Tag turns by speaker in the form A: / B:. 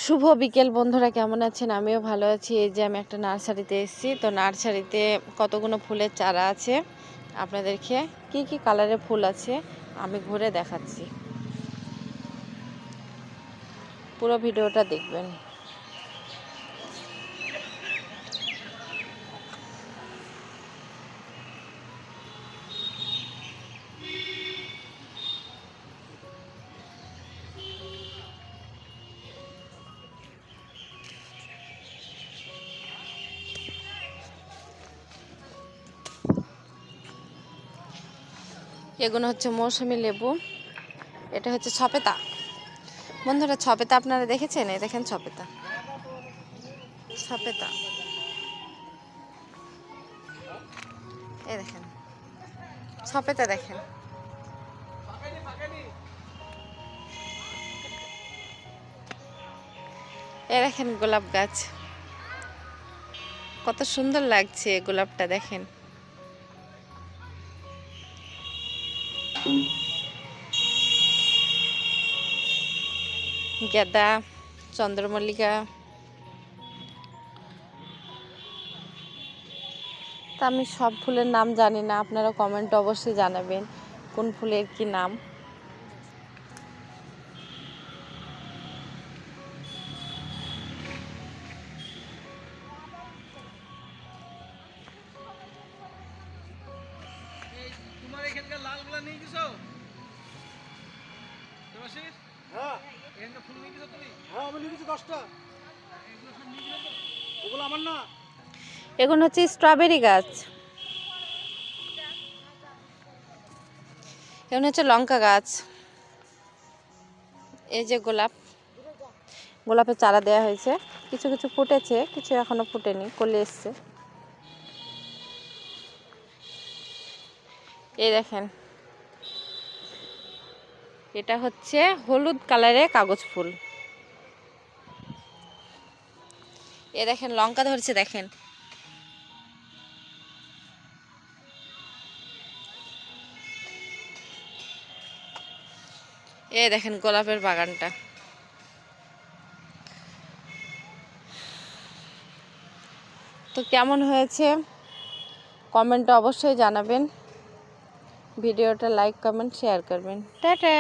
A: শুভ বিকেল বন্ধুরা, কেমন আছেন? আমিও ভালো আছি। এই যে আমি একটা নার্সারিতে এসেছি। তো নার্সারিতে কতগুলো ফুলের চারা আছে, আপনাদেরকে কি কি কালারের ফুল আছে আমি ঘুরে দেখাচ্ছি। পুরো ভিডিওটা দেখবেন। এগুলো হচ্ছে মৌসুমী লেবু, এটা হচ্ছে ছপেতা। বন্ধুরা, ছপেতা আপনারা দেখেছেন? এই দেখেন ছপেতা, ছপেতা এই দেখেন ছপেতা, দেখেন এই দেখেন গোলাপ গাছ, কত সুন্দর লাগছে গোলাপটা, দেখেন। গাঁদা, চন্দ্রমল্লিকা। তা আমি সব ফুলের নাম জানি না, আপনারা কমেন্টে অবশ্যই জানাবেন কোন ফুলের কি নাম।
B: তোমার এখানকার লালগুলা নিয়ে গেছো? দেবাশিস? হ্যাঁ। এখানকার ফুল নিয়ে গেছো তুমি? হ্যাঁ, আমি নিয়ে গেছি 10টা। এগুলো সব নিয়ে গেছো? ওগুলো আমার না।
A: এগুলো হচ্ছে স্ট্রবেরি গাছ, এগুলো হচ্ছে লঙ্কা গাছ। এই যে গোলাপ, গোলাপের চারা দেওয়া হয়েছে, কিছু কিছু ফুটেছে, কিছু এখনো ফুটেনি, কলি এসছে। এই দেখেন, এটা হচ্ছে হলুদ কালারের কাগজ ফুল। এ দেখেন লঙ্কা ধরছে, দেখেন। এ দেখেন গোলাপের বাগানটা। তো কেমন হয়েছে কমেন্টে অবশ্যই জানাবেন। ভিডিওটা লাইক কমেন্ট শেয়ার করবেন। টাটা।